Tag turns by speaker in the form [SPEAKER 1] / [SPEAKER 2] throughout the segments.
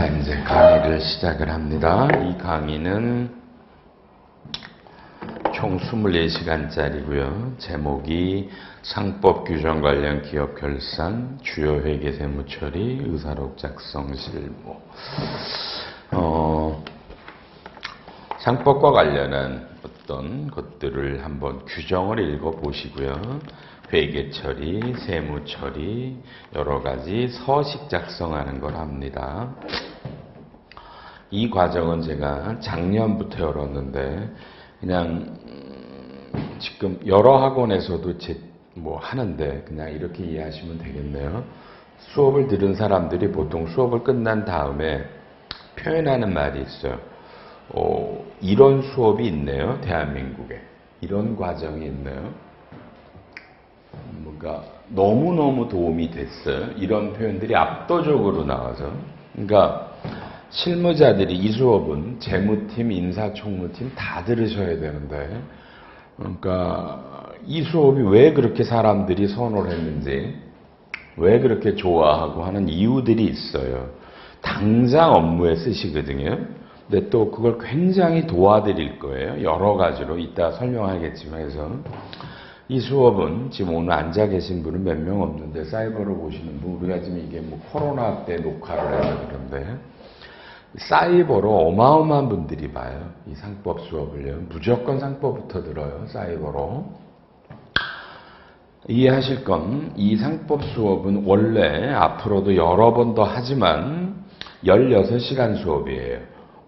[SPEAKER 1] 자, 이제 강의를 시작을 합니다. 이 강의는 총 24시간짜리고요. 제목이 상법 규정 관련 기업 결산, 주요 회계 세무 처리, 의사록 작성 실무. 상법과 관련한 어떤 것들을 한번 규정을 읽어보시고요. 회계 처리, 세무 처리, 여러 가지 서식 작성하는 걸 합니다. 이 과정은 제가 작년부터 열었는데 그냥 지금 여러 학원에서도 하는데 그냥 이렇게 이해하시면 되겠네요. 수업을 들은 사람들이 보통 수업을 끝난 다음에 표현하는 말이 있어요. 이런 수업이 있네요. 대한민국에. 이런 과정이 있네요. 뭔가 너무너무 도움이 됐어요. 이런 표현들이 압도적으로 나와서. 그러니까 실무자들이 이 수업은 재무팀, 인사총무팀 다 들으셔야 되는데, 그러니까 이 수업이 왜 그렇게 사람들이 선호를 했는지, 왜 그렇게 좋아하고 하는 이유들이 있어요. 당장 업무에 쓰시거든요. 근데 또 그걸 굉장히 도와드릴 거예요. 여러 가지로 이따 설명하겠지만 해서. 이 수업은 지금 오늘 앉아 계신 분은 몇 명 없는데 사이버로 보시는 분, 우리가 지금 이게 코로나 때 녹화를 해서 그런데 사이버로 어마어마한 분들이 봐요. 이 상법 수업을요. 무조건 상법부터 들어요. 사이버로. 이해하실 건 이 상법 수업은 원래 앞으로도 여러 번 더 하지만 16시간 수업이에요.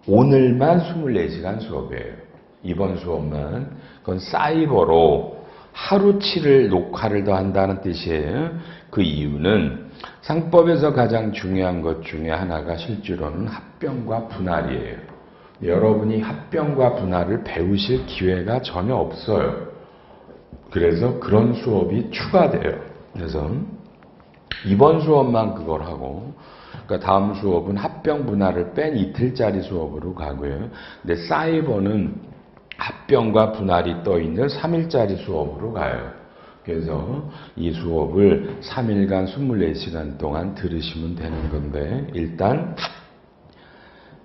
[SPEAKER 1] 오늘만 24시간 수업이에요. 이번 수업만. 그건 사이버로 하루치를 녹화를 더 한다는 뜻이에요. 그 이유는 상법에서 가장 중요한 것 중에 하나가 실제로는 합병과 분할이에요. 여러분이 합병과 분할을 배우실 기회가 전혀 없어요. 그래서 그런 수업이 추가돼요. 그래서 이번 수업만 그걸 하고, 그러니까 다음 수업은 합병 분할을 뺀 이틀짜리 수업으로 가고요. 근데 사이버는 합병과 분할이 떠있는 3일짜리 수업으로 가요. 그래서 이 수업을 3일간 24시간 동안 들으시면 되는 건데, 일단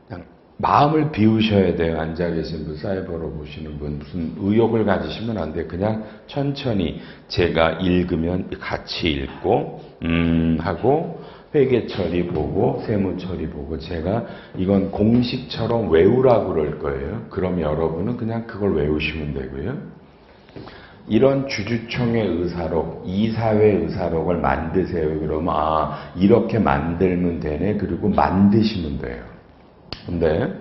[SPEAKER 1] 그냥 마음을 비우셔야 돼요. 앉아 계신 분, 사이버로 보시는 분, 무슨 의욕을 가지시면 안 돼요. 그냥 천천히 제가 읽으면 같이 읽고 하고 회계 처리 보고 세무 처리 보고, 제가 이건 공식처럼 외우라고 그럴 거예요. 그럼 여러분은 그냥 그걸 외우시면 되고요. 이런 주주총회 의사록, 이사회 의사록을 만드세요. 그러면 이렇게 만들면 되네. 그리고 만드시면 돼요. 근데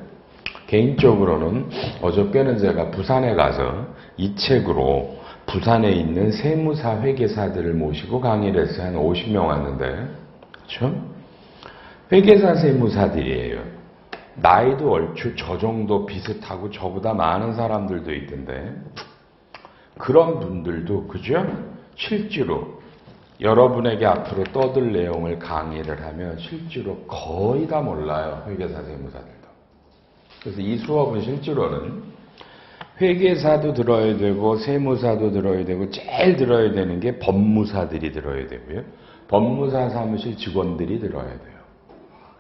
[SPEAKER 1] 개인적으로는 어저께는 제가 부산에 가서 이 책으로 부산에 있는 세무사 회계사들을 모시고 강의를 했어요. 한 50명 왔는데, 그렇죠? 회계사 세무사들이에요. 나이도 얼추 저 정도 비슷하고 저보다 많은 사람들도 있던데, 그런 분들도, 그죠? 실제로 여러분에게 앞으로 떠들 내용을 강의를 하면 실제로 거의 다 몰라요. 회계사 세무사들도. 그래서 이 수업은 실제로는 회계사도 들어야 되고 세무사도 들어야 되고 제일 들어야 되는 게 법무사들이 들어야 되고요. 법무사 사무실 직원들이 들어야 돼요.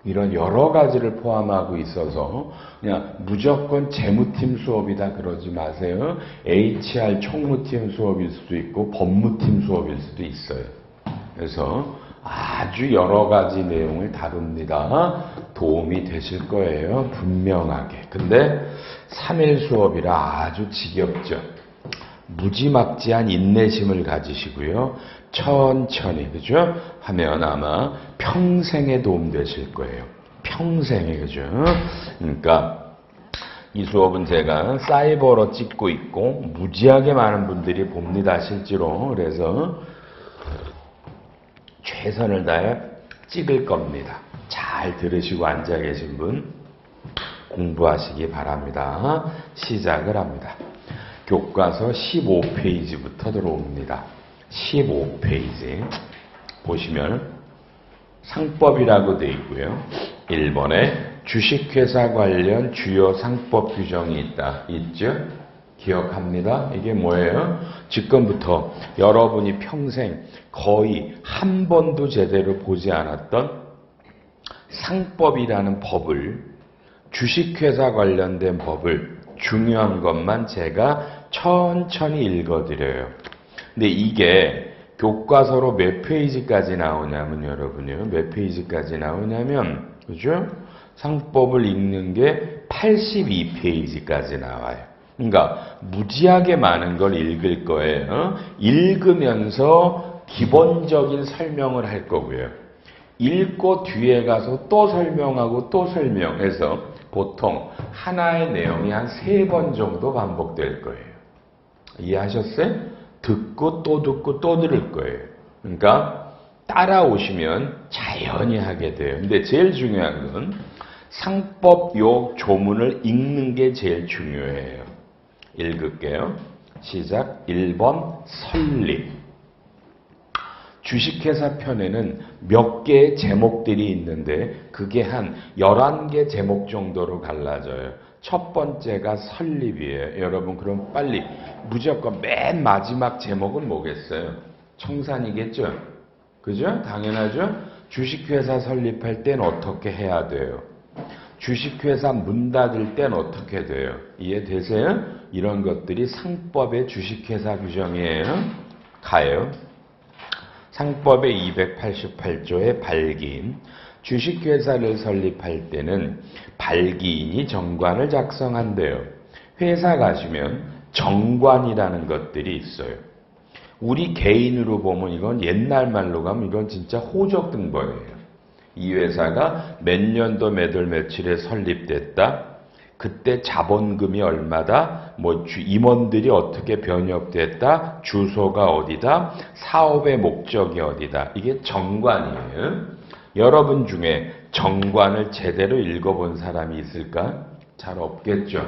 [SPEAKER 1] 이런 여러 가지를 포함하고 있어서 그냥 무조건 재무팀 수업이다 그러지 마세요. HR 총무팀 수업일 수도 있고 법무팀 수업일 수도 있어요. 그래서 아주 여러 가지 내용을 다룹니다. 도움이 되실 거예요. 분명하게. 근데 3일 수업이라 아주 지겹죠. 무지막지한 인내심을 가지시고요. 천천히, 그죠? 하면 아마 평생에 도움 되실 거예요. 평생에, 그죠? 그러니까 이 수업은 제가 사이버로 찍고 있고 무지하게 많은 분들이 봅니다. 실제로. 그래서 최선을 다해 찍을 겁니다. 잘 들으시고 앉아 계신 분 공부하시기 바랍니다. 시작을 합니다. 교과서 15페이지부터 들어옵니다. 15페이지 보시면 상법이라고 되어 있고요. 1번에 주식회사 관련 주요 상법 규정이 있죠? 기억합니다. 이게 뭐예요? 지금부터 여러분이 평생 거의 한 번도 제대로 보지 않았던 상법이라는 법을, 주식회사 관련된 법을 중요한 것만 제가 천천히 읽어드려요. 근데 이게 교과서로 몇 페이지까지 나오냐면 여러분요. 몇 페이지까지 나오냐면 그죠? 상법을 읽는 게 82페이지까지 나와요. 그러니까 무지하게 많은 걸 읽을 거예요. 읽으면서 기본적인 설명을 할 거고요. 읽고 뒤에 가서 또 설명하고 또 설명해서 보통 하나의 내용이 한 3번 정도 반복될 거예요. 이해하셨어요? 듣고 또 듣고 또 들을 거예요. 그러니까 따라오시면 자연히 하게 돼요. 근데 제일 중요한 건 상법 요 조문을 읽는 게 제일 중요해요. 읽을게요. 시작. 1번 설립. 주식회사 편에는 몇 개의 제목들이 있는데 그게 한 11개 제목 정도로 갈라져요. 첫 번째가 설립이에요. 여러분 그럼 빨리 무조건 맨 마지막 제목은 뭐겠어요? 청산이겠죠? 그죠? 당연하죠? 주식회사 설립할 땐 어떻게 해야 돼요? 주식회사 문 닫을 땐 어떻게 돼요? 이해되세요? 이런 것들이 상법의 주식회사 규정이에요. 가요. 상법의 288조의 발기인. 주식회사를 설립할 때는 발기인이 정관을 작성한대요. 회사 가시면 정관이라는 것들이 있어요. 우리 개인으로 보면 이건 옛날 말로 가면 이건 진짜 호적등본이에요. 이 회사가 몇 년도 몇 월 며칠에 설립됐다. 그때 자본금이 얼마다, 뭐 임원들이 어떻게 변협됐다, 주소가 어디다, 사업의 목적이 어디다. 이게 정관이에요. 여러분 중에 정관을 제대로 읽어본 사람이 있을까? 잘 없겠죠.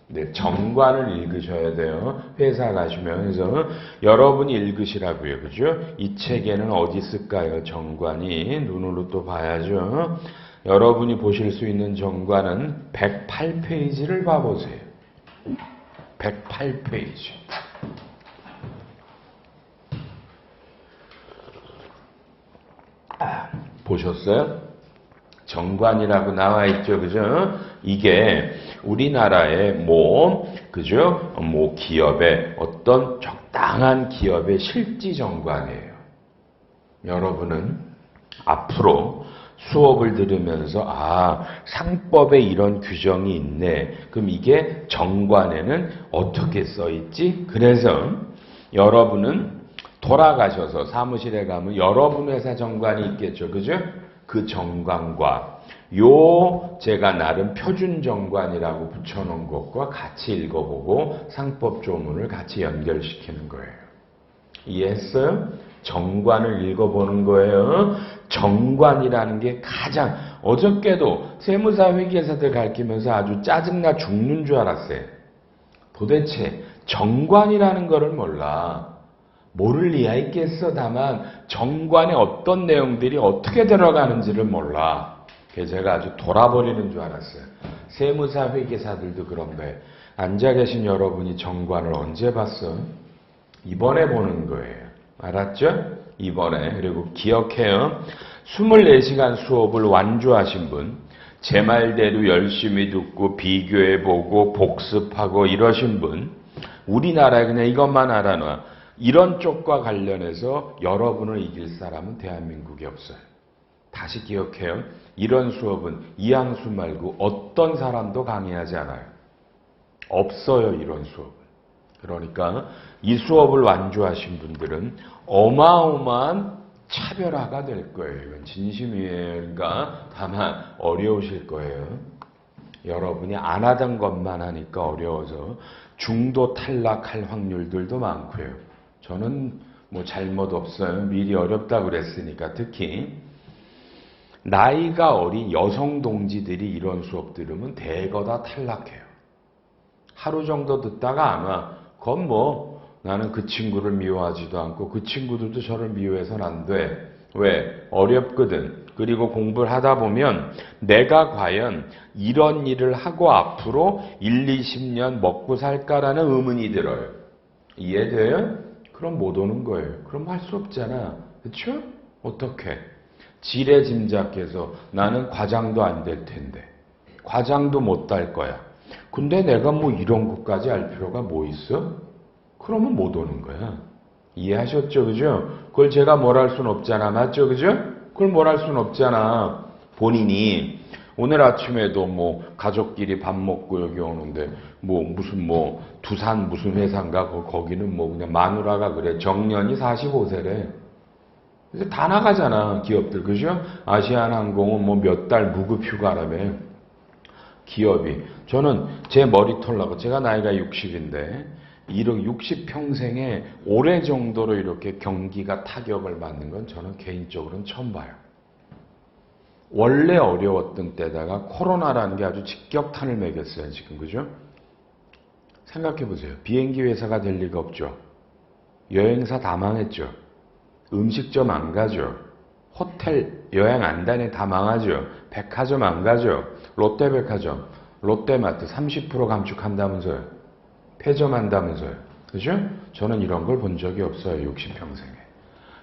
[SPEAKER 1] 네, 정관을 읽으셔야 돼요. 회사 가시면. 그래서 여러분이 읽으시라고요. 그죠? 이 책에는 어디 있을까요? 정관이. 눈으로 또 봐야죠. 여러분이 보실 수 있는 정관은 108페이지를 봐보세요. 108페이지. 보셨어요? 정관이라고 나와 있죠. 그죠? 이게 우리나라의 그죠? 기업의 어떤 적당한 기업의 실지 정관이에요. 여러분은 앞으로 수업을 들으면서 상법에 이런 규정이 있네. 그럼 이게 정관에는 어떻게 써 있지? 그래서 여러분은 돌아가셔서 사무실에 가면 여러분 회사 정관이 있겠죠. 그죠? 그 정관과 제가 나름 표준 정관이라고 붙여놓은 것과 같이 읽어보고 상법 조문을 같이 연결시키는 거예요. 이해했어요? 정관을 읽어보는 거예요. 정관이라는 게 가장, 어저께도 세무사 회계사들 가르치면서 아주 짜증나 죽는 줄 알았어요. 도대체 정관이라는 거를 몰라. 모를 리가 있겠어. 다만 정관에 어떤 내용들이 어떻게 들어가는지를 몰라. 그래서 제가 아주 돌아버리는 줄 알았어요. 세무사 회계사들도 그런 거예요. 앉아 계신 여러분이 정관을 언제 봤어? 이번에 보는 거예요. 알았죠? 이번에. 그리고 기억해요. 24시간 수업을 완주하신 분, 제 말대로 열심히 듣고 비교해보고 복습하고 이러신 분, 우리나라에 그냥 이것만 알아놔. 이런 쪽과 관련해서 여러분을 이길 사람은 대한민국에 없어요. 다시 기억해요. 이런 수업은 이항수 말고 어떤 사람도 강의하지 않아요. 없어요, 이런 수업은. 그러니까 이 수업을 완주하신 분들은 어마어마한 차별화가 될 거예요. 이건 진심이에요. 그러니까 다만 어려우실 거예요. 여러분이 안 하던 것만 하니까 어려워서 중도 탈락할 확률들도 많고요. 저는 잘못 없어요. 미리 어렵다고 그랬으니까. 특히 나이가 어린 여성 동지들이 이런 수업 들으면 대거 다 탈락해요. 하루 정도 듣다가 안 와. 그건 나는 그 친구를 미워하지도 않고 그 친구들도 저를 미워해서는 안 돼. 왜? 어렵거든. 그리고 공부를 하다 보면 내가 과연 이런 일을 하고 앞으로 1, 20년 먹고 살까라는 의문이 들어요. 이해돼요? 그럼 못 오는 거예요. 그럼 할 수 없잖아. 그렇죠? 어떻게? 지레 짐작해서 나는 과장도 안 될 텐데 과장도 못 달 거야. 근데 내가 뭐 이런 것까지 알 필요가 뭐 있어? 그러면 못 오는 거야. 이해하셨죠? 그죠? 그걸 제가 뭘 할 수는 없잖아. 맞죠? 그죠? 그걸 뭘 할 수는 없잖아. 본인이 오늘 아침에도 뭐 가족끼리 밥 먹고 여기 오는데 뭐 무슨 뭐 두산 무슨 회사인가 거기는 뭐 그냥 마누라가 그래. 정년이 45세래. 그래서 다 나가잖아. 기업들. 그죠? 아시아나항공은 뭐 몇 달 무급 휴가라며. 기업이. 저는 제 머리 털라고 제가 나이가 60인데 이런 60평생에 올해 정도로 이렇게 경기가 타격을 받는 건 저는 개인적으로는 처음 봐요. 원래 어려웠던 때다가 코로나라는 게 아주 직격탄을 매겼어요. 지금 그죠? 생각해 보세요. 비행기 회사가 될 리가 없죠. 여행사 다 망했죠. 음식점 안 가죠. 호텔 여행 안 다니 다 망하죠. 백화점 안 가죠. 롯데백화점, 롯데마트 30% 감축한다면서요. 폐점한다면서요. 그죠? 저는 이런 걸 본 적이 없어요. 60평생에.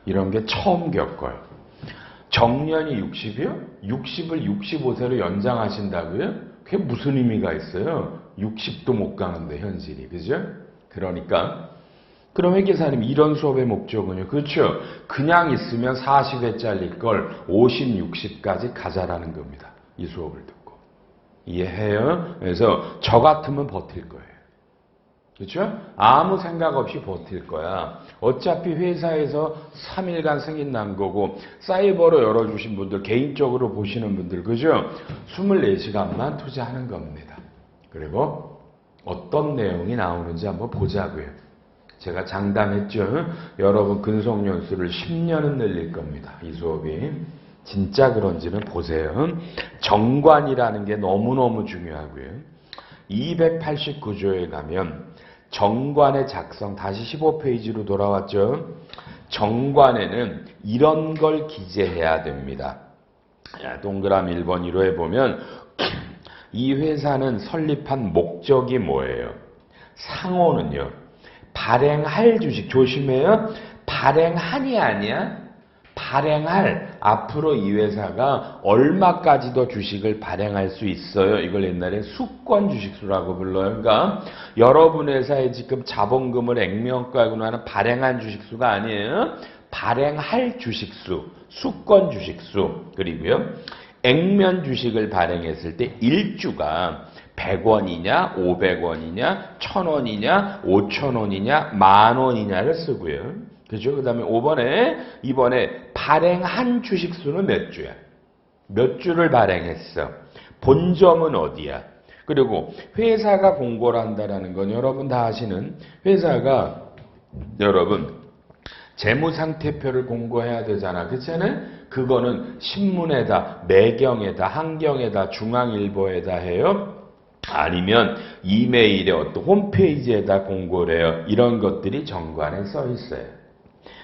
[SPEAKER 1] 이런 게 처음 겪어요. 정년이 60이요? 60을 65세로 연장하신다고요? 그게 무슨 의미가 있어요? 60도 못 가는데 현실이. 그죠? 그러니까 그럼 회계사님 이런 수업의 목적은요? 그렇죠. 그냥 있으면 40회 잘릴 걸 50, 60까지 가자라는 겁니다. 이 수업을 듣고. 이해해요? 그래서 저 같으면 버틸 거예요. 그렇죠? 아무 생각 없이 버틸 거야. 어차피 회사에서 3일간 승인 난 거고 사이버로 열어주신 분들, 개인적으로 보시는 분들, 그죠? 24시간만 투자하는 겁니다. 그리고 어떤 내용이 나오는지 한번 보자고요. 제가 장담했죠. 여러분 근속연수를 10년은 늘릴 겁니다. 이 수업이. 진짜 그런지는 보세요. 정관이라는 게 너무너무 중요하고요. 289조에 가면 정관의 작성, 다시 15페이지로 돌아왔죠. 정관에는 이런 걸 기재해야 됩니다. 동그라미 1번 1호에 보면 이 회사는 설립한 목적이 뭐예요? 상호는요. 발행할 주식, 조심해요. 발행한이 아니야. 발행할, 앞으로 이 회사가 얼마까지 더 주식을 발행할 수 있어요. 이걸 옛날에 수권 주식수라고 불러요. 그러니까 여러분 회사에 지금 자본금을 액면가로 하는 발행한 주식수가 아니에요. 발행할 주식수, 수권 주식수. 그리고요. 액면 주식을 발행했을 때 일주가 100원이냐, 500원이냐, 1000원이냐, 5000원이냐, 만원이냐를 쓰고요. 그죠? 그 다음에 이번에 발행한 주식수는 몇 주야? 몇 주를 발행했어? 본점은 어디야? 그리고 회사가 공고를 한다는 건 여러분 다 아시는 회사가 여러분 재무상태표를 공고해야 되잖아. 그렇잖아요? 그거는 신문에다, 매경에다, 한경에다, 중앙일보에다 해요. 아니면 이메일에 어떤 홈페이지에다 공고를 해요. 이런 것들이 정관에 써 있어요.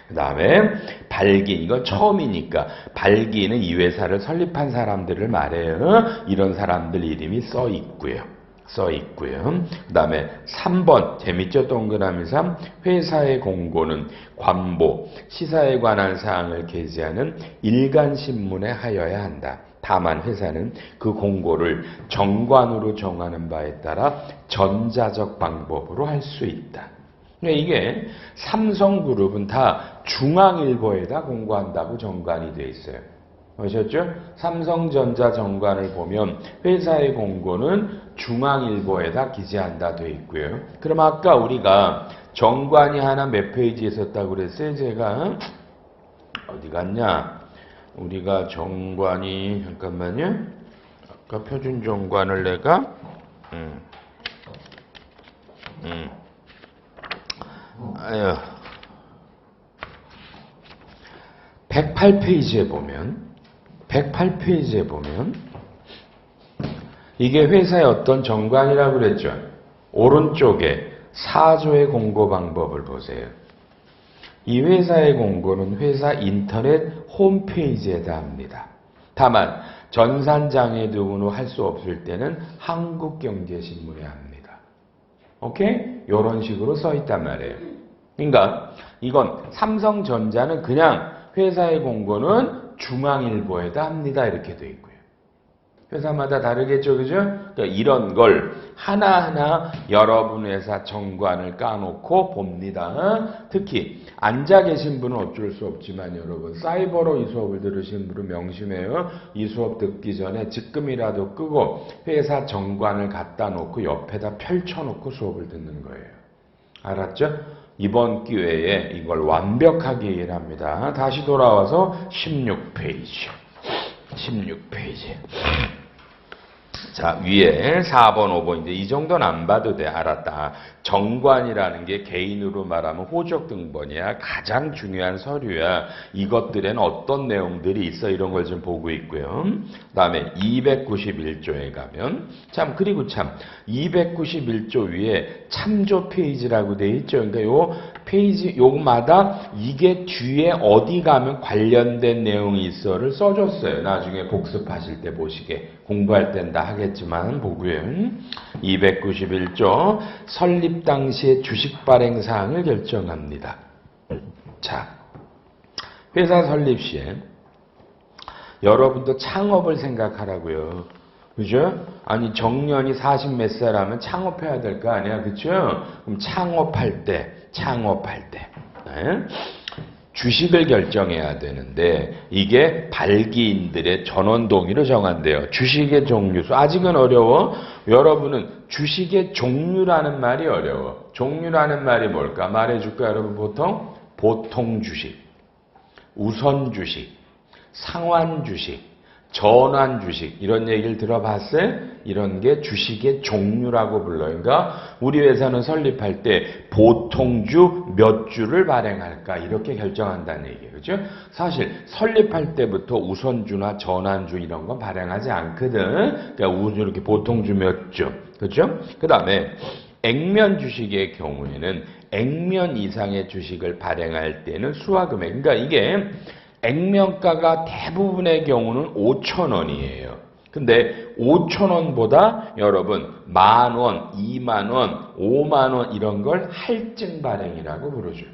[SPEAKER 1] 그 다음에 발기, 이건 처음이니까 발기는 이 회사를 설립한 사람들을 말해요. 이런 사람들 이름이 써 있고요. 그 다음에 3번 재밌죠? 동그라미 3 회사의 공고는 관보, 시사에 관한 사항을 게재하는 일간신문에 하여야 한다. 다만 회사는 그 공고를 정관으로 정하는 바에 따라 전자적 방법으로 할 수 있다. 이게 삼성그룹은 다 중앙일보에다 공고한다고 정관이 되어 있어요. 아셨죠? 삼성전자 정관을 보면 회사의 공고는 중앙일보에다 기재한다 되어 있고요. 그럼 아까 우리가 정관이 하나 몇 페이지에 있었다고 그랬어요? 제가 어디 갔냐? 우리가 정관이 잠깐만요. 아까 표준 정관을 내가 아유 108페이지에 보면 이게 회사의 어떤 정관이라고 그랬죠. 오른쪽에 4조의 공고 방법을 보세요. 이 회사의 공고는 회사 인터넷 홈페이지에다 합니다. 다만 전산장애 등으로 할 수 없을 때는 한국경제신문에 합니다. 오케이? 이런 식으로 써 있단 말이에요. 그러니까 이건 삼성전자는 그냥 회사의 공고는 중앙일보에다 합니다. 이렇게 돼 있고요. 회사마다 다르겠죠, 그죠? 그러니까 이런 걸 하나하나 여러분 회사 정관을 까놓고 봅니다. 특히 앉아 계신 분은 어쩔 수 없지만 여러분 사이버로 이 수업을 들으신 분은 명심해요. 이 수업 듣기 전에 지금이라도 끄고 회사 정관을 갖다 놓고 옆에다 펼쳐놓고 수업을 듣는 거예요. 알았죠? 이번 기회에 이걸 완벽하게 이해합니다. 다시 돌아와서 16페이지. 16페이지. 자, 위에 4번, 5번인데 이 정도는 안 봐도 돼. 알았다. 정관이라는 게 개인으로 말하면 호적 등본이야. 가장 중요한 서류야. 이것들에는 어떤 내용들이 있어. 이런 걸 좀 보고 있고요. 그 다음에 291조에 가면 그리고 291조 위에 참조 페이지라고 돼 있죠. 그러니까 요 페이지 요마다 이게 뒤에 어디 가면 관련된 내용이 있어를 써줬어요. 나중에 복습하실 때 보시게. 공부할 땐 다 하겠지만 보고요. 291조 설립 당시의 주식 발행 사항을 결정합니다. 자, 회사 설립 시에 여러분도 창업을 생각하라고요. 그죠? 아니 정년이 40 몇 살 하면 창업해야 될 거 아니야. 그죠? 그럼 창업할 때 네? 주식을 결정해야 되는데 이게 발기인들의 전원 동의로 정한대요. 주식의 종류수. 아직은 어려워. 여러분은 주식의 종류라는 말이 어려워. 종류라는 말이 뭘까? 말해줄까 여러분? 보통 주식, 우선 주식, 상환 주식, 전환 주식 이런 얘기를 들어봤어요? 이런 게 주식의 종류라고 불러요. 그러니까 우리 회사는 설립할 때 보통주 몇 주를 발행할까 이렇게 결정한다는 얘기예요. 그렇죠? 사실 설립할 때부터 우선주나 전환주 이런 건 발행하지 않거든. 그러니까 이렇게 보통주 몇 주. 그렇죠? 그다음에 액면 주식의 경우에는 액면 이상의 주식을 발행할 때는 수화금액. 그러니까 이게 액면가가 대부분의 경우는 5,000원이에요. 근데 5,000원보다 여러분 10,000원, 20,000원, 50,000원 이런 걸 할증 발행이라고 부르죠.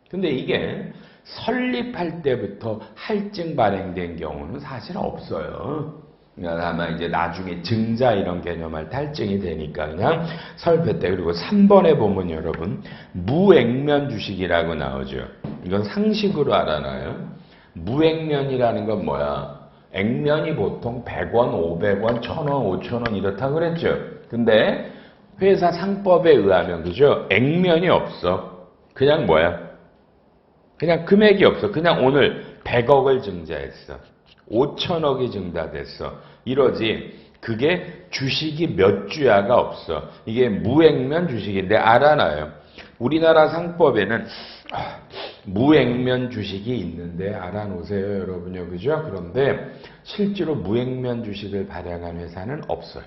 [SPEAKER 1] 근데 이게 설립할 때부터 할증 발행된 경우는 사실 없어요. 그러니까 아마 이제 나중에 증자 이런 개념할 탈증이 되니까 그냥 설립 때. 그리고 3번에 보면 여러분 무액면 주식이라고 나오죠. 이건 상식으로 알아놔요. 무액면이라는 건 뭐야? 액면이 보통 100원, 500원, 1,000원, 5,000원 이렇다 그랬죠. 근데 회사 상법에 의하면 그죠? 액면이 없어. 그냥 뭐야? 그냥 금액이 없어. 그냥 오늘 100억을 증자했어. 5,000억이 증자됐어. 이러지. 그게 주식이 몇 주야가 없어. 이게 무액면 주식인데 알아놔요. 우리나라 상법에는 무액면 주식이 있는데 알아놓으세요, 여러분요. 그죠? 그런데 실제로 무액면 주식을 발행한 회사는 없어요.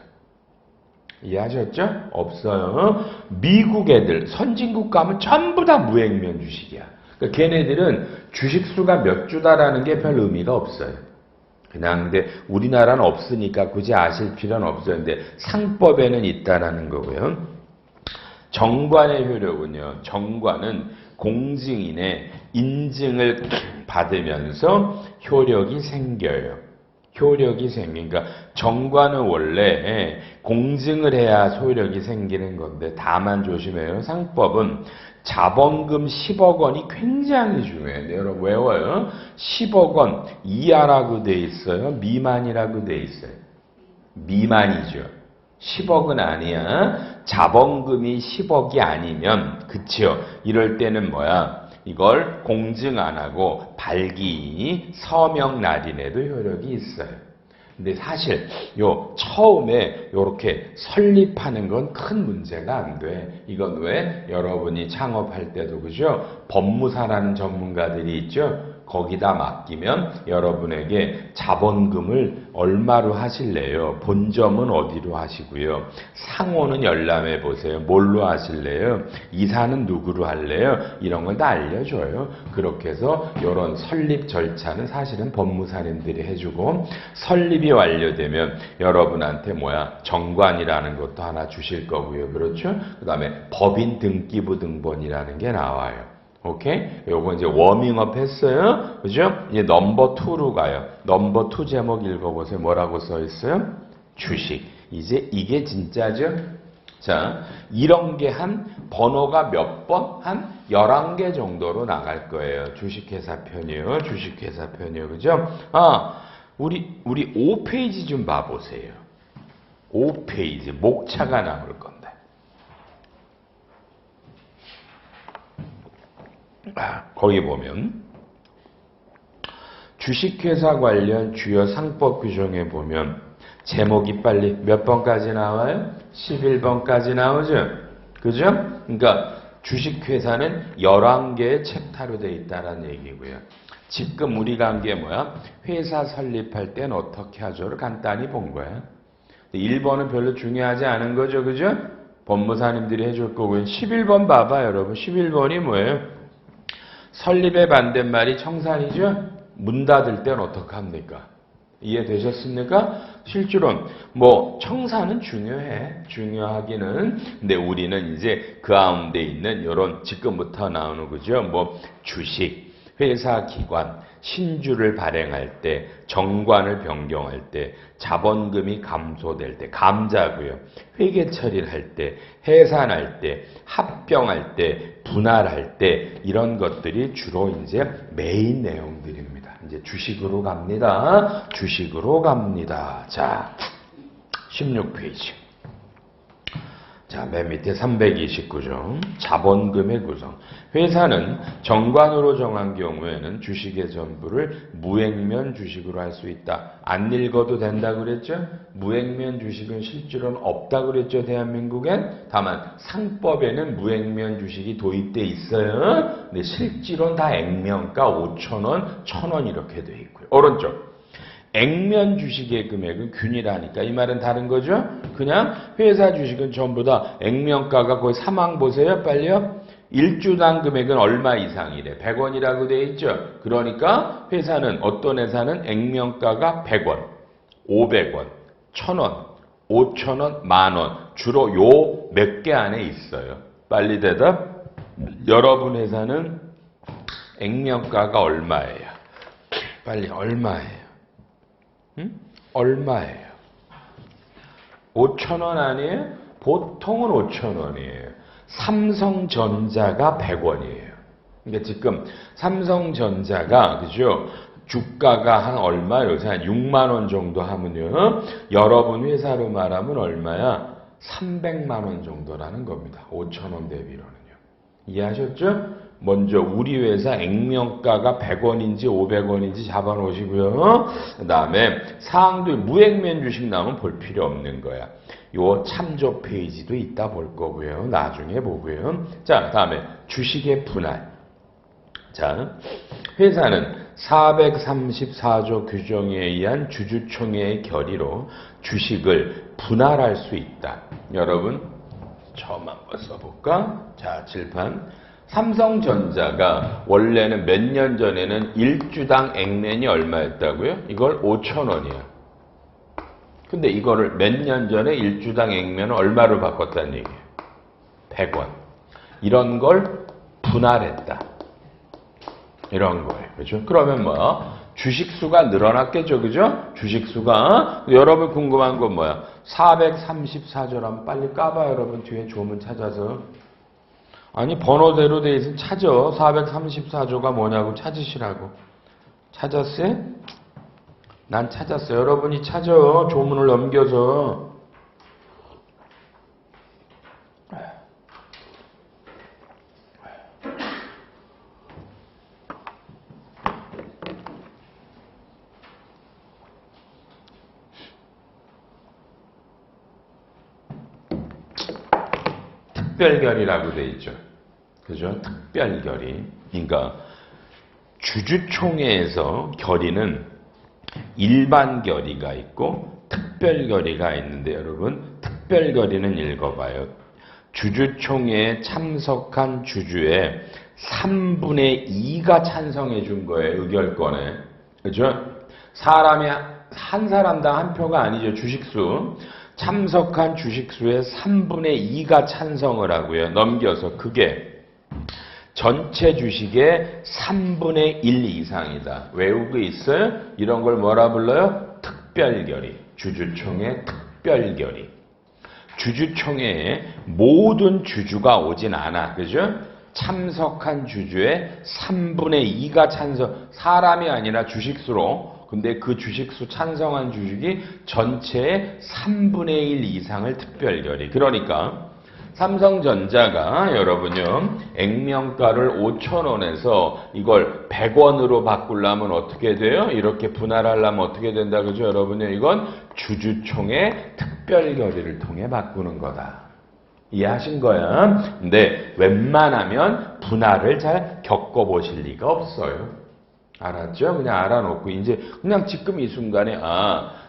[SPEAKER 1] 이해하셨죠? 없어요. 미국 애들, 선진국 가면 전부 다 무액면 주식이야. 그러니까 걔네들은 주식수가 몇 주다라는 게 별 의미가 없어요. 그냥 근데 우리나라는 없으니까 굳이 아실 필요는 없어요. 근데 상법에는 있다라는 거고요. 정관의 효력은요. 정관은 공증인의 인증을 받으면서 효력이 생겨요. 효력이 생기니까 정관은 원래 공증을 해야 효력이 생기는 건데 다만 조심해요. 상법은 자본금 10억 원이 굉장히 중요해요. 여러분 외워요. 10억 원 이하라고 돼 있어요. 미만이라고 돼 있어요. 미만이죠. 10억은 아니야. 자본금이 10억이 아니면 그치요. 이럴 때는 뭐야? 이걸 공증 안 하고 발기 서명 날인에도 효력이 있어요. 근데 사실 처음에 요렇게 설립하는 건 큰 문제가 안 돼. 이건 왜? 여러분이 창업할 때도 그죠? 법무사라는 전문가들이 있죠? 거기다 맡기면 여러분에게 자본금을 얼마로 하실래요? 본점은 어디로 하시고요? 상호는 열람해 보세요. 뭘로 하실래요? 이사는 누구로 할래요? 이런 걸 다 알려줘요. 그렇게 해서 이런 설립 절차는 사실은 법무사님들이 해주고 설립이 완료되면 여러분한테 정관이라는 것도 하나 주실 거고요. 그렇죠? 그 다음에 법인 등기부 등본이라는 게 나와요. 오케이? 요거 이제 워밍업 했어요. 그죠? 이제 넘버 2로 가요. 넘버 2 제목 읽어보세요. 뭐라고 써 있어요? 주식. 이제 이게 진짜죠? 자, 이런 게 한 번호가 몇 번? 한 11개 정도로 나갈 거예요. 주식회사 편이요. 주식회사 편이요. 그죠? 우리 5페이지 좀 봐보세요. 5페이지. 목차가 나올 건데. 거기 보면 주식회사 관련 주요 상법 규정에 보면 제목이 빨리 몇 번까지 나와요? 11번까지 나오죠? 그죠? 그러니까 주식회사는 11개의 챕터로 되어 있다는 얘기고요. 지금 우리가 한 게 뭐야? 회사 설립할 땐 어떻게 하죠를 간단히 본 거야. 1번은 별로 중요하지 않은 거죠. 그죠? 법무사님들이 해줄 거고요. 11번 봐봐 여러분. 11번이 뭐예요? 설립의 반대말이 청산이죠? 문 닫을 땐 어떡합니까? 이해되셨습니까? 실제로는 청산은 중요하기는. 근데 우리는 이제 그 가운데 있는 이런 지금부터 나오는 거죠. 주식, 회사 기관, 신주를 발행할 때, 정관을 변경할 때, 자본금이 감소될 때, 감자고요. 회계 처리를 할 때, 해산할 때, 합병할 때, 분할할 때 이런 것들이 주로 이제 메인 내용들입니다. 이제 주식으로 갑니다. 주식으로 갑니다. 자, 16페이지. 자, 맨 밑에 329조. 자본금의 구성. 회사는 정관으로 정한 경우에는 주식의 전부를 무액면 주식으로 할 수 있다. 안 읽어도 된다 그랬죠? 무액면 주식은 실제로는 없다 그랬죠, 대한민국엔? 다만 상법에는 무액면 주식이 도입돼 있어요. 근데 실제로는 다 액면가 5,000원, 1,000원 이렇게 돼 있고요. 오른쪽. 액면 주식의 금액은 균이라니까 이 말은 다른 거죠? 그냥 회사 주식은 전부 다 액면가가 거의 사망 보세요. 빨리요. 1주당 금액은 얼마 이상이래? 100원이라고 돼 있죠? 그러니까 회사는 어떤 회사는 액면가가 100원, 500원, 1,000원, 5,000원, 만원 주로 요 몇 개 안에 있어요. 빨리 대답. 여러분 회사는 액면가가 얼마예요? 빨리 얼마예요? 얼마예요? 5,000원 아니에요? 보통은 5,000원이에요. 삼성전자가 100원이에요. 그러니까 지금 삼성전자가 그죠? 주가가 한 얼마? 요새 한 6만 원 정도 하면요. 여러분 회사로 말하면 얼마야? 300만 원 정도라는 겁니다. 5,000원 대비로는요. 이해하셨죠? 먼저 우리 회사 액면가가 100원인지 500원인지 잡아놓으시고요. 그 다음에 사항들 무액면 주식 나오면 볼 필요 없는 거야. 요 참조 페이지도 이따 볼 거고요. 나중에 보고요. 자, 다음에 주식의 분할. 자, 회사는 434조 규정에 의한 주주총회의 결의로 주식을 분할할 수 있다. 여러분 처음 한번 써볼까? 자, 칠판. 삼성전자가 원래는 몇 년 전에는 1주당 액면이 얼마였다고요? 이걸 5,000원이야. 근데 이거를 몇 년 전에 1주당 액면을 얼마로 바꿨다는 얘기예요? 100원. 이런 걸 분할했다. 이런 거예요. 그죠? 그러면 주식수가 늘어났겠죠. 그죠? 주식수가. 여러분 궁금한 건 뭐야? 434조라면 빨리 까봐 여러분. 뒤에 조문 찾아서. 아니 번호대로 돼 있으면 찾아. 434조가 뭐냐고 찾으시라고. 찾았어요? 난 찾았어요. 여러분이 찾아. 조문을 넘겨서. 특별결의라고 돼 있죠. 그죠? 특별결의. 그러니까 주주총회에서 결의는 일반 결의가 있고 특별 결의가 있는데 여러분 특별 결의는 읽어봐요. 주주총회에 참석한 주주의 3분의 2가 찬성해 준 거예요. 의결권에. 그죠? 사람이 한 사람당 한 표가 아니죠. 주식수. 참석한 주식수의 3분의 2가 찬성을 하고요. 넘겨서 그게 전체 주식의 3분의 1 이상이다. 외우고 있어요? 이런 걸 뭐라 불러요? 특별결의. 주주총회 특별결의. 주주총회에 모든 주주가 오진 않아. 그죠? 참석한 주주의 3분의 2가 찬성, 사람이 아니라 주식수로. 근데 그 주식수 찬성한 주식이 전체의 3분의 1 이상을 특별결의. 그러니까 삼성전자가 여러분요, 액면가를 5,000원에서 이걸 100원으로 바꾸려면 어떻게 돼요? 이렇게 분할하려면 어떻게 된다, 그죠? 여러분요, 이건 주주총회 특별결의를 통해 바꾸는 거다. 이해하신 거야? 근데 웬만하면 분할을 잘 겪어보실 리가 없어요. 알았죠? 그냥 알아놓고 이제 그냥 지금 이 순간에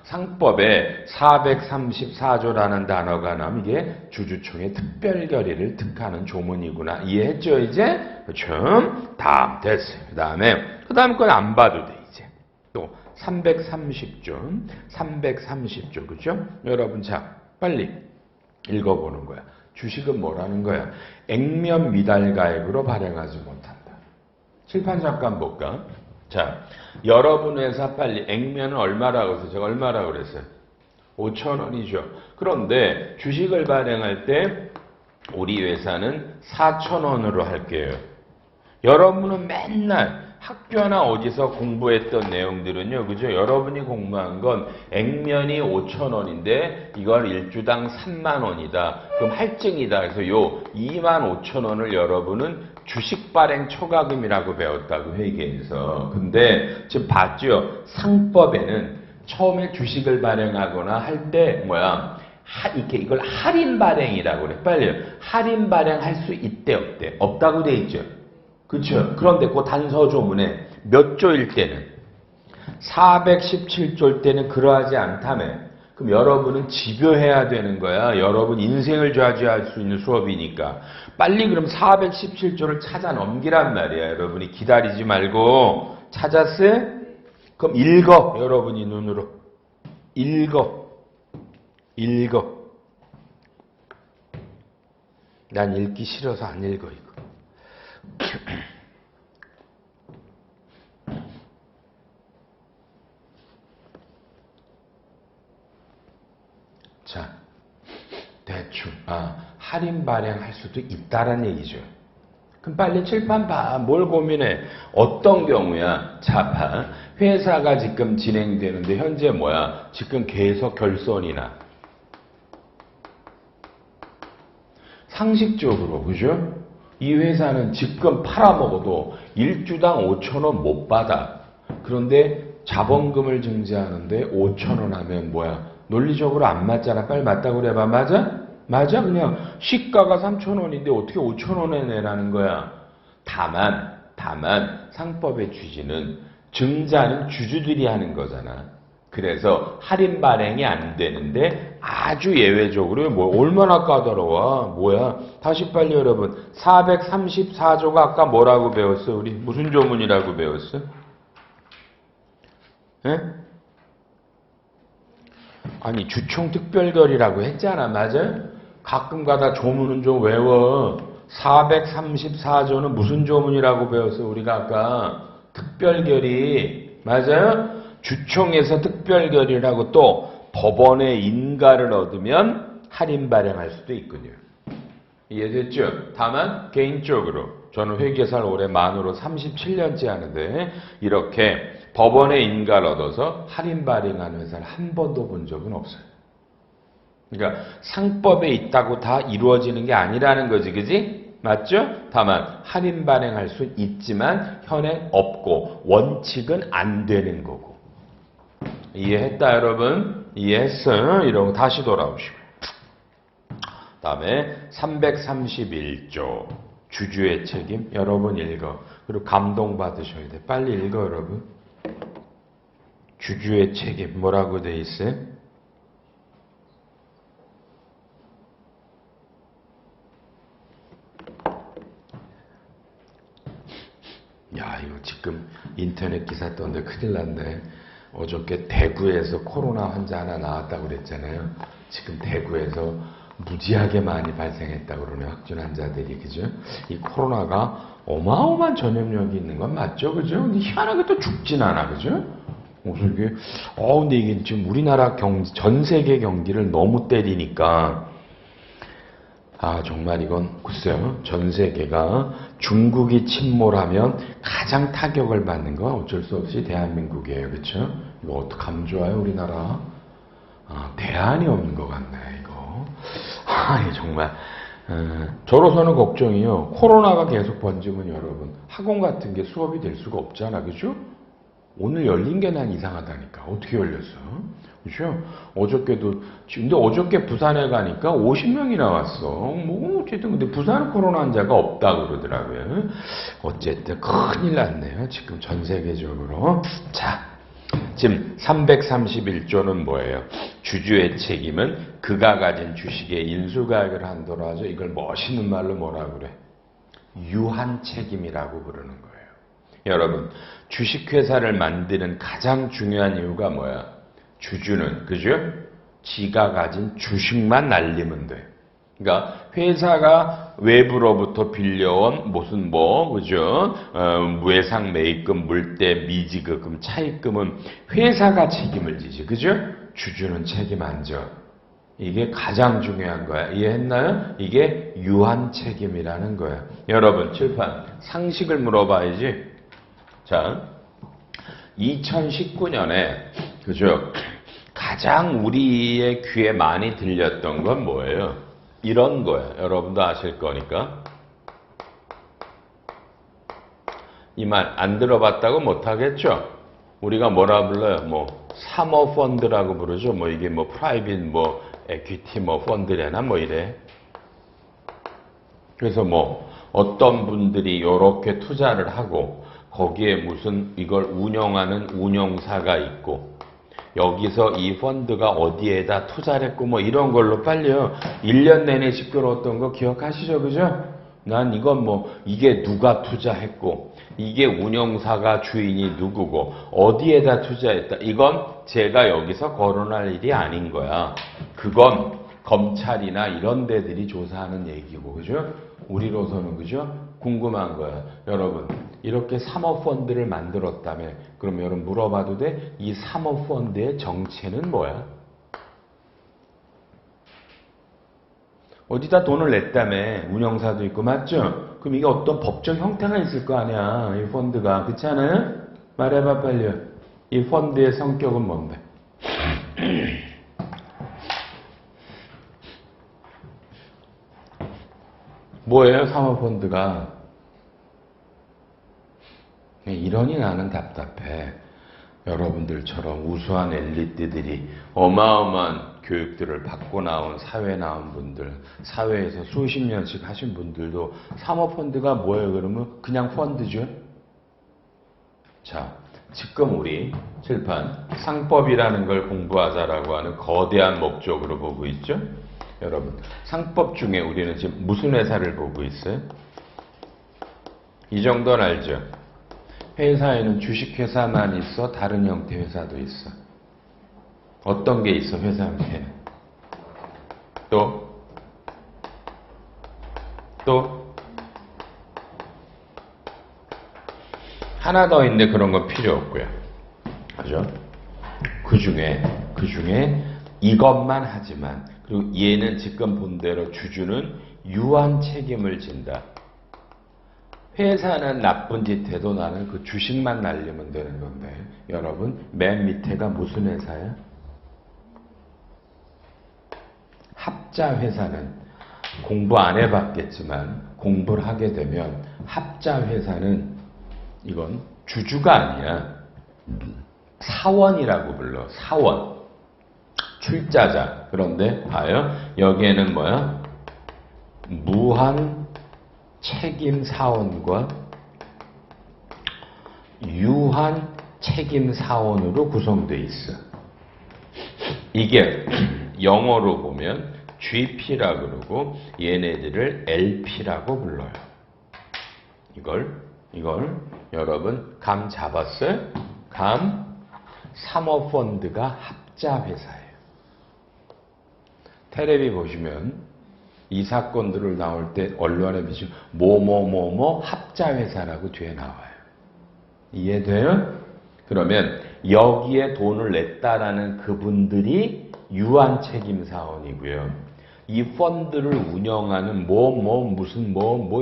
[SPEAKER 1] 상법에 434조라는 단어가 나오면 이게 주주총회 특별결의를 특하는 조문이구나. 이해했죠 이제? 그렇죠? 다음 됐어요. 그 다음 건 안 봐도 돼 이제. 또 330조, 330조 그죠? 여러분 자 빨리 읽어보는 거야. 주식은 뭐라는 거야? 액면 미달가액으로 발행하지 못한다. 칠판 잠깐 볼까? 자, 여러분 회사 빨리 액면은 얼마라고 해서 제가 얼마라고 그랬어요? 5,000원이죠. 그런데 주식을 발행할 때 우리 회사는 4,000원으로 할게요. 여러분은 맨날 학교나 어디서 공부했던 내용들은요, 그죠? 여러분이 공부한 건 액면이 5,000원인데 이걸 일주당 3만 원이다. 그럼 할증이다. 그래서 요 25,000원을 여러분은 주식 발행 초과금이라고 배웠다고 회계에서. 근데 지금 봤죠? 상법에는 처음에 주식을 발행하거나 할 때 이렇게 이걸 할인 발행이라고 그래. 빨리 할인 발행할 수 있대 없대? 없다고 돼 있죠. 그렇죠? 그런데 그 단서조문에 몇 조일 때는 417조일 때는 그러하지 않다며. 그럼 여러분은 집요해야 되는 거야. 여러분 인생을 좌지할 수 있는 수업이니까. 빨리 그럼 417조를 찾아 넘기란 말이야. 여러분이 기다리지 말고. 찾았어요? 그럼 읽어. 여러분이 눈으로. 읽어. 난 읽기 싫어서 안 읽어 이거. 자, 대충 할인 발행할 수도 있다란 얘기죠. 그럼 빨리 칠판 봐. 뭘 고민해? 어떤 경우야? 자, 봐. 회사가 지금 진행되는데 현재 지금 계속 결손이나 상식적으로 그죠? 이 회사는 지금 팔아먹어도 일주당 5,000원 못 받아. 그런데 자본금을 증자하는데 5,000원 하면 논리적으로 안 맞잖아. 빨리 맞다고 그래봐. 맞아? 맞아? 그냥 시가가 3,000원인데 어떻게 5,000원에 내라는 거야. 다만 상법의 취지는 증자는 주주들이 하는 거잖아. 그래서 할인 발행이 안 되는데 아주 예외적으로 얼마나 까다로워. 다시 빨리 여러분. 434조가 아까 뭐라고 배웠어? 우리 무슨 조문이라고 배웠어? 예? 아니 주총 특별결의라고 했잖아. 맞아요? 가끔 가다 조문은 좀 외워. 434조는 무슨 조문이라고 배웠어? 우리가 아까 특별결의. 맞아요? 주총에서 특별결의라고 또 법원의 인가를 얻으면 할인 발행할 수도 있군요. 이해됐죠? 다만 개인적으로 저는 회계사를 올해 만으로 37년째 하는데 이렇게 법원의 인가를 얻어서 할인 발행하는 회사를 한 번도 본 적은 없어요. 그러니까 상법에 있다고 다 이루어지는 게 아니라는 거지, 그지? 맞죠? 다만 할인 발행할 수 있지만 현행 없고 원칙은 안 되는 거고. 이해했다 여러분? 이해했어요? 이러고 다시 돌아오시고. 다음에 331조 주주의 책임. 여러분 읽어. 그리고 감동받으셔야 돼. 빨리 읽어 여러분. 주주의 책임 뭐라고 돼 있어요? 야, 이거 지금 인터넷 기사 떴는데 큰일 났네. 어저께 대구에서 코로나 환자 하나 나왔다고 그랬잖아요. 지금 대구에서 무지하게 많이 발생했다고 그러네, 확진 환자들이. 그죠? 이 코로나가 어마어마한 전염력이 있는 건 맞죠? 그죠? 근데 희한하게 또 죽진 않아. 그죠? 그래서 이게, 근데 이게 지금 우리나라 전 세계 경기를 너무 때리니까, 정말 이건, 글쎄요. 전 세계가 중국이 침몰하면 가장 타격을 받는 건 어쩔 수 없이 대한민국이에요. 그쵸? 이거 어떡하면 좋아요, 우리나라? 대안이 없는 것 같네, 이거. 이게 정말. 저로서는 걱정이요. 코로나가 계속 번지면 여러분, 학원 같은 게 수업이 될 수가 없잖아. 그죠? 오늘 열린 게 난 이상하다니까. 어떻게 열렸어? 그죠? 어저께도, 근데 어저께 부산에 가니까 50명이 나왔어. 뭐, 어쨌든, 근데 부산은 코로나 환자가 없다 그러더라고요. 어쨌든, 큰일 났네요. 지금 전 세계적으로. 자, 지금 331조는 뭐예요? 주주의 책임은 그가 가진 주식의 인수가액을 한도로 하죠. 이걸 멋있는 말로 뭐라 그래? 유한 책임이라고 부르는 거예요. 여러분, 주식회사를 만드는 가장 중요한 이유가 뭐야? 주주는, 그죠? 지가 가진 주식만 날리면 돼. 그러니까 회사가 외부로부터 빌려온 무슨 그죠? 외상 매입금, 물대, 미지급금, 차입금은 회사가 책임을 지지. 그죠? 주주는 책임 안 져. 이게 가장 중요한 거야. 이해했나요? 이게 유한 책임이라는 거야. 여러분, 칠판 상식을 물어봐야지. 자, 2019년에 그죠? 가장 우리의 귀에 많이 들렸던 건 뭐예요? 이런 거예요. 여러분도 아실 거니까. 이 말 안 들어봤다고 못하겠죠? 우리가 뭐라 불러요? 사모펀드라고 부르죠. 이게 프라이빗 에퀴티 펀드래나 이래. 그래서 어떤 분들이 요렇게 투자를 하고 거기에 무슨 이걸 운영하는 운영사가 있고 여기서 이 펀드가 어디에다 투자를 했고 이런 걸로 빨리요. 1년 내내 시끄러웠던 거 기억하시죠? 그죠? 난 이건 이게 누가 투자했고 이게 운영사가 주인이 누구고 어디에다 투자했다. 이건 제가 여기서 거론할 일이 아닌 거야. 그건 검찰이나 이런 데들이 조사하는 얘기고, 그죠? 우리로서는, 그죠? 궁금한 거야. 여러분, 이렇게 사모펀드를 만들었다며. 그럼 여러분 물어봐도 돼? 이 사모펀드의 정체는 뭐야? 어디다 돈을 냈다며. 운영사도 있고, 맞죠? 그럼 이게 어떤 법적 형태가 있을 거 아니야. 이 펀드가. 그렇지 않아요? 말해봐, 빨리요. 이 펀드의 성격은 뭔데? 뭐예요, 사모펀드가? 이러니 나는 답답해. 여러분들처럼 우수한 엘리트들이 어마어마한 교육들을 받고 나온 사회에 나온 분들, 사회에서 수십 년씩 하신 분들도 사모펀드가 뭐예요? 그러면 그냥 펀드죠? 자, 지금 우리 칠판 상법이라는 걸 공부하자라고 하는 거대한 목적으로 보고 있죠? 여러분, 상법 중에 우리는 지금 무슨 회사를 보고 있어요? 이 정도는 알죠? 회사에는 주식회사만 있어? 다른 형태 회사도 있어? 어떤 게 있어, 회사 형태는? 또? 하나 더 있는데 그런 건 필요 없고요. 그죠? 그 중에 이것만 하지만, 그리고 얘는 지금 본 대로 주주는 유한 책임을 진다. 회사는 나쁜 짓 해도 나는 그 주식만 날리면 되는 건데, 여러분, 맨 밑에가 무슨 회사야? 합자회사는 공부 안 해봤겠지만, 공부를 하게 되면, 합자회사는 이건 주주가 아니야. 사원이라고 불러. 사원. 출자자. 그런데 봐요. 여기에는 뭐야? 무한 책임 사원과 유한 책임 사원으로 구성되어 있어. 이게 영어로 보면 GP라고 그러고 얘네들을 LP라고 불러요. 이걸 여러분 감 잡았어요? 사모펀드가 합자회사예요. 테레비 보시면 이 사건들을 나올 때 언론에 비추 뭐뭐뭐뭐 합자회사라고 뒤에 나와요. 이해돼요? 그러면 여기에 돈을 냈다라는 그분들이 유한책임사원이고요. 이 펀드를 운영하는 무슨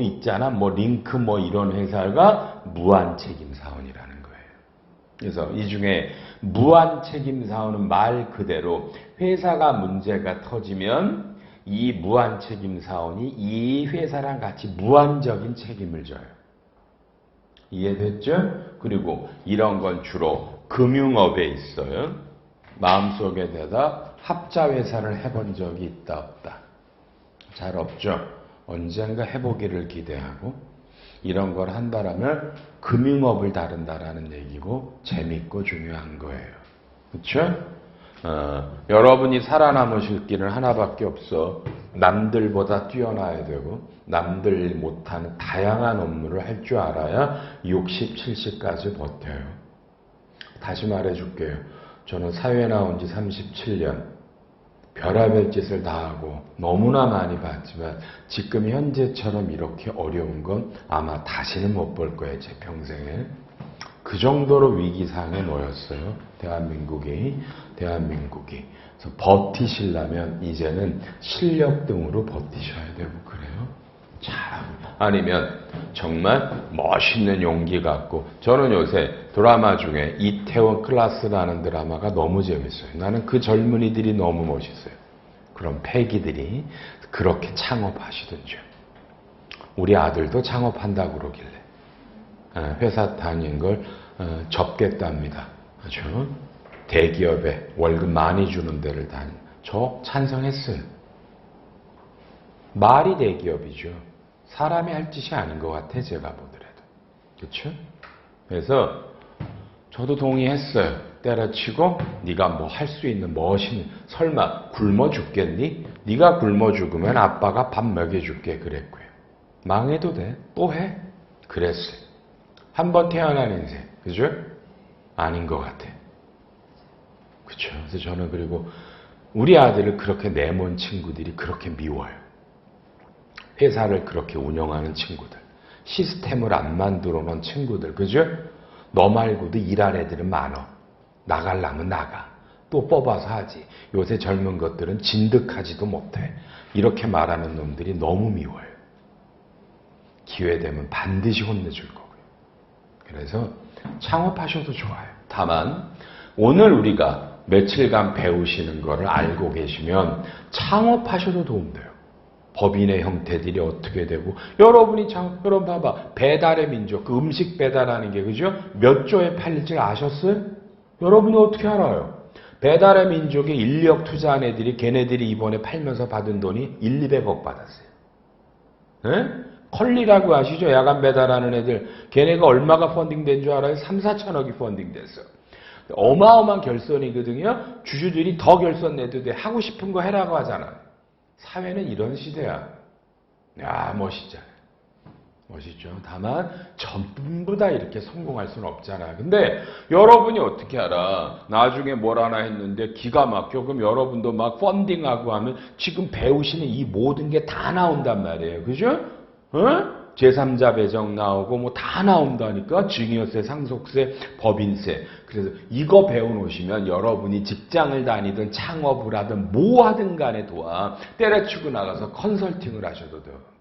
[SPEAKER 1] 있잖아. 링크 이런 회사가 무한책임사원이라는 거예요. 그래서 이 중에 무한책임사원은 말 그대로 회사가 문제가 터지면 이 무한책임사원이 이 회사랑 같이 무한적인 책임을 져요. 이해됐죠? 그리고 이런 건 주로 금융업에 있어요. 마음속에 대다 합자회사를 해본 적이 있다 없다? 잘 없죠. 언젠가 해보기를 기대하고 이런 걸 한다라면 금융업을 다룬다라는 얘기고 재밌고 중요한 거예요. 그렇죠? 여러분이 살아남으실 길은 하나밖에 없어. 남들보다 뛰어나야 되고 남들 못하는 다양한 업무를 할 줄 알아야 60, 70까지 버텨요. 다시 말해줄게요. 저는 사회 나온 지 37년 별의별 짓을 다 하고 너무나 많이 봤지만 지금 현재처럼 이렇게 어려운 건 아마 다시는 못 볼 거예요. 제 평생에. 그 정도로 위기상에 놓였어요. 대한민국이. 그래서 버티시려면 이제는 실력 등으로 버티셔야 되고 그래요. 아니면 정말 멋있는 용기 갖고 저는 요새 드라마 중에 이태원 클라스라는 드라마가 너무 재밌어요. 나는 그 젊은이들이 너무 멋있어요. 그런 패기들이 그렇게 창업하시든지 우리 아들도 창업한다고 그러길래 회사 다닌 걸 접겠답니다. 아주 대기업에 월급 많이 주는 데를 저 찬성했어요. 말이 대기업이죠. 사람이 할 짓이 아닌 것 같아 제가 보더라도. 그렇죠? 그래서 저도 동의했어요. 때려치고 네가 뭐 할 수 있는 멋있는 설마 굶어 죽겠니? 네가 굶어 죽으면 아빠가 밥 먹여줄게 그랬고요. 망해도 돼. 또 해. 그랬어요. 한 번 태어난 인생. 그죠? 아닌 것 같아. 그렇죠. 그래서 저는 그리고 우리 아들을 그렇게 내몬 친구들이 그렇게 미워요. 회사를 그렇게 운영하는 친구들. 시스템을 안 만들어 놓은 친구들. 그죠? 너 말고도 일할 애들은 많어. 나가려면 나가. 또 뽑아서 하지. 요새 젊은 것들은 진득하지도 못해. 이렇게 말하는 놈들이 너무 미워요. 기회되면 반드시 혼내줄 거고요. 그래서 창업하셔도 좋아요. 다만 오늘 우리가 며칠간 배우시는 거를 알고 계시면 창업하셔도 도움돼요. 법인의 형태들이 어떻게 되고 여러분 봐봐. 배달의 민족, 그 음식 배달하는 게 그죠? 몇 조에 팔릴지 아셨어요? 여러분이 어떻게 알아요? 배달의 민족에 인력 투자한 애들이 걔네들이 이번에 팔면서 받은 돈이 1, 200억 받았어요. 에? 컬리라고 아시죠? 야간 배달하는 애들. 걔네가 얼마가 펀딩된 줄 알아요? 3, 4천억이 펀딩됐어. 어마어마한 결선이거든요. 주주들이 더 결선 내도 돼. 하고 싶은 거 해라고 하잖아. 사회는 이런 시대야. 야, 멋있잖아요. 멋있죠. 다만 전부 다 이렇게 성공할 수는 없잖아요. 근데 여러분이 어떻게 알아? 나중에 뭘 하나 했는데 기가 막혀. 그럼 여러분도 막 펀딩하고 하면 지금 배우시는 이 모든 게 다 나온단 말이에요. 그죠? 제3자 배정 나오고 뭐 다 나온다니까. 증여세, 상속세, 법인세. 그래서 이거 배워놓으시면 여러분이 직장을 다니든 창업을 하든 뭐 하든 간에 도와 때려치고 나가서 컨설팅을 하셔도 되고요.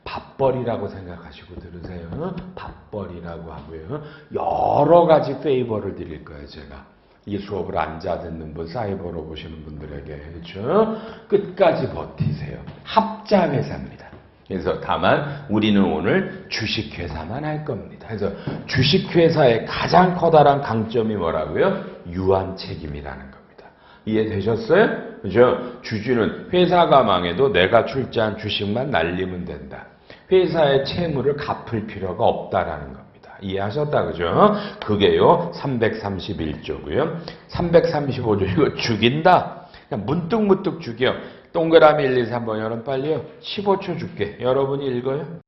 [SPEAKER 1] 밥벌이라고 생각하시고 들으세요. 밥벌이라고 하고요. 여러 가지 페이버를 드릴 거예요. 제가. 이 수업을 앉아 듣는 분, 사이버로 보시는 분들에게. 그렇죠? 끝까지 버티세요. 합자회사입니다. 그래서 다만 우리는 오늘 주식회사만 할 겁니다. 그래서 주식회사의 가장 커다란 강점이 뭐라고요? 유한책임이라는 겁니다. 이해되셨어요? 그죠? 주주는 회사가 망해도 내가 출자한 주식만 날리면 된다. 회사의 채무를 갚을 필요가 없다라는 겁니다. 이해하셨다, 그죠? 그게요, 331조고요. 335조, 이거 죽인다. 그냥 문득문득 죽여. 동그라미 1, 2, 3번 여러분 빨리요. 15초 줄게. 여러분이 읽어요.